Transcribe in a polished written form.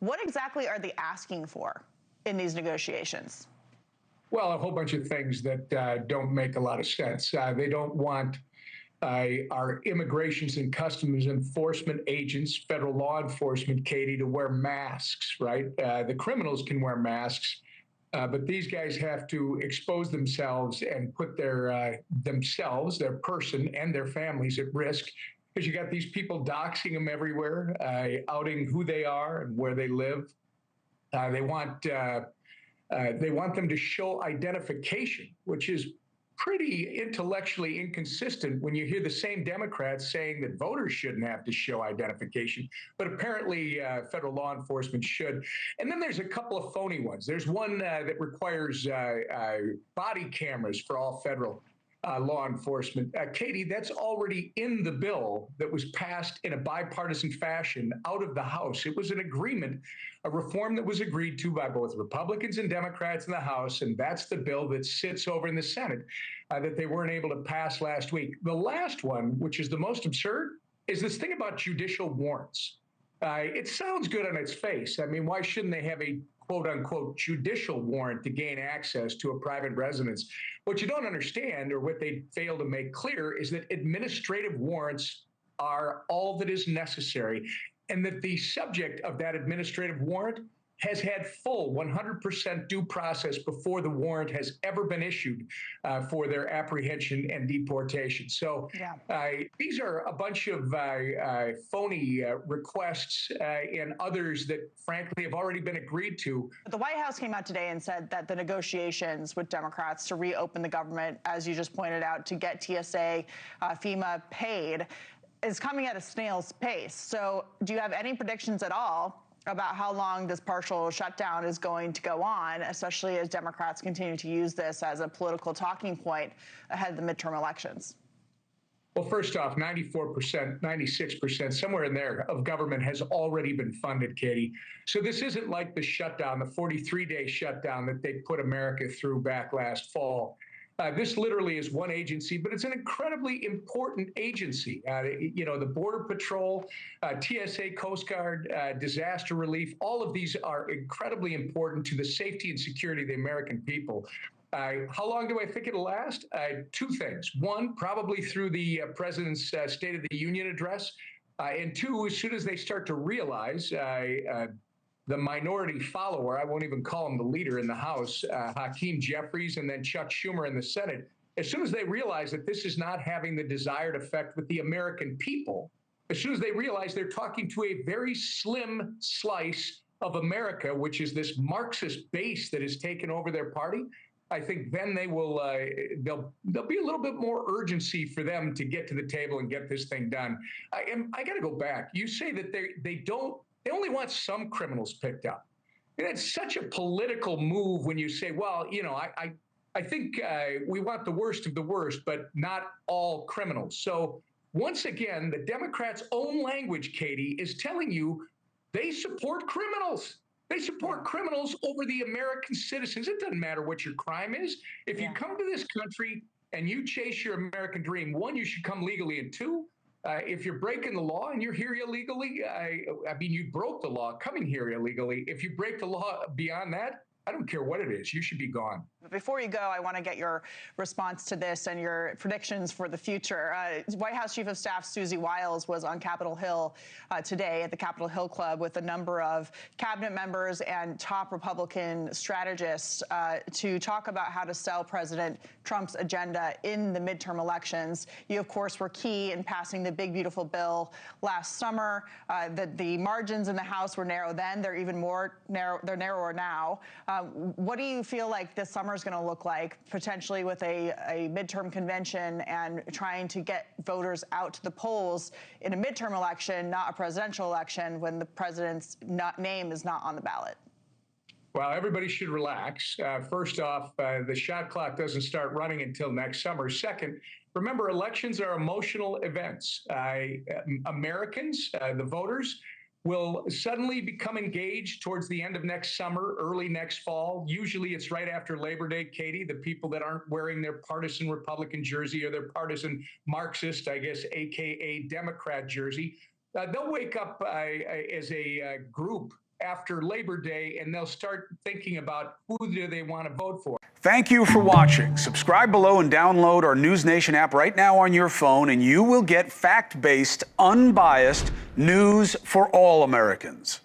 What exactly are they asking for in these negotiations? Well, a whole bunch of things that don't make a lot of sense. They don't want our immigrations and customs enforcement agents, federal law enforcement, Katie, to wear masks, right? The criminals can wear masks, but these guys have to expose themselves and put their themselves, their person, and their families at risk. Because you got these people doxing them everywhere, outing who they are and where they live. They want them to show identification, which is pretty intellectually inconsistent when you hear the same Democrats saying that voters shouldn't have to show identification, but apparently federal law enforcement should. And then there's a couple of phony ones. There's one that requires body cameras for all federal law enforcement. Katie, that's already in the bill that was passed in a bipartisan fashion out of the House. It was an agreement, a reform that was agreed to by both Republicans and Democrats in the House, and that's the bill that sits over in the Senate that they weren't able to pass last week. The last one, which is the most absurd, is this thing about judicial warrants. It sounds good on its face. I mean, why shouldn't they have a quote unquote judicial warrant to gain access to a private residence? What you don't understand, or what they fail to make clear, is that administrative warrants are all that is necessary, and that the subject of that administrative warrant has had full 100% due process before the warrant has ever been issued for their apprehension and deportation. So these are a bunch of phony requests and others that, frankly, have already been agreed to. But the White House came out today and said that the negotiations with Democrats to reopen the government, as you just pointed out, to get TSA, FEMA paid, is coming at a snail's pace. So do you have any predictions at all about how long this partial shutdown is going to go on, especially as Democrats continue to use this as a political talking point ahead of the midterm elections? Well, first off, 94%, 96%, somewhere in there, of government has already been funded, Katie. So this isn't like the shutdown, the 43-day shutdown that they put America through back last fall. This literally is one agency, but it's an incredibly important agency. The Border Patrol, TSA, Coast Guard, disaster relief, all of these are incredibly important to the safety and security of the American people. How long do I think it'll last? Two things. One, probably through the president's State of the Union address. And two, as soon as they start to realize the minority follower, I won't even call him the leader in the House, Hakeem Jeffries, and then Chuck Schumer in the Senate, as soon as they realize that this is not having the desired effect with the American people, as soon as they realize they're talking to a very slim slice of America, which is this Marxist base that has taken over their party, I think then they will, there'll be a little bit more urgency for them to get to the table and get this thing done. I got to go back. You say that they only want some criminals picked up. And it's such a political move when you say, well, I think we want the worst of the worst, but not all criminals. So once again, the Democrats' own language, Katie, is telling you they support criminals. They support criminals over the American citizens. It doesn't matter what your crime is. If you come to this country and you chase your American dream, one, you should come legally, and two, if you're breaking the law and you're here illegally, I mean, you broke the law coming here illegally. If you break the law beyond that, I don't care what it is. You should be gone. Before you go, I want to get your response to this and your predictions for the future. White House Chief of Staff Susie Wiles was on Capitol Hill today at the Capitol Hill Club with a number of cabinet members and top Republican strategists to talk about how to sell President Trump's agenda in the midterm elections. You, of course, were key in passing the big, beautiful bill last summer. The margins in the House were narrow then. They're even more narrow. They're narrower now. What do you feel like this summer is going to look like, potentially with a midterm convention and trying to get voters out to the polls in a midterm election, not a presidential election, when the president's name is not on the ballot? Well, everybody should relax. First off, the shot clock doesn't start running until next summer. Second, remember, elections are emotional events. Americans, the voters, will suddenly become engaged towards the end of next summer, early next fall. Usually it's right after Labor Day, Katie, the people that aren't wearing their partisan Republican jersey or their partisan Marxist, I guess, AKA Democrat jersey. They'll wake up as a group after Labor Day, and they'll start thinking about who do they want to vote for. Thank you for watching. Subscribe below and download our NewsNation app right now on your phone, and you will get fact-based, unbiased news for all Americans.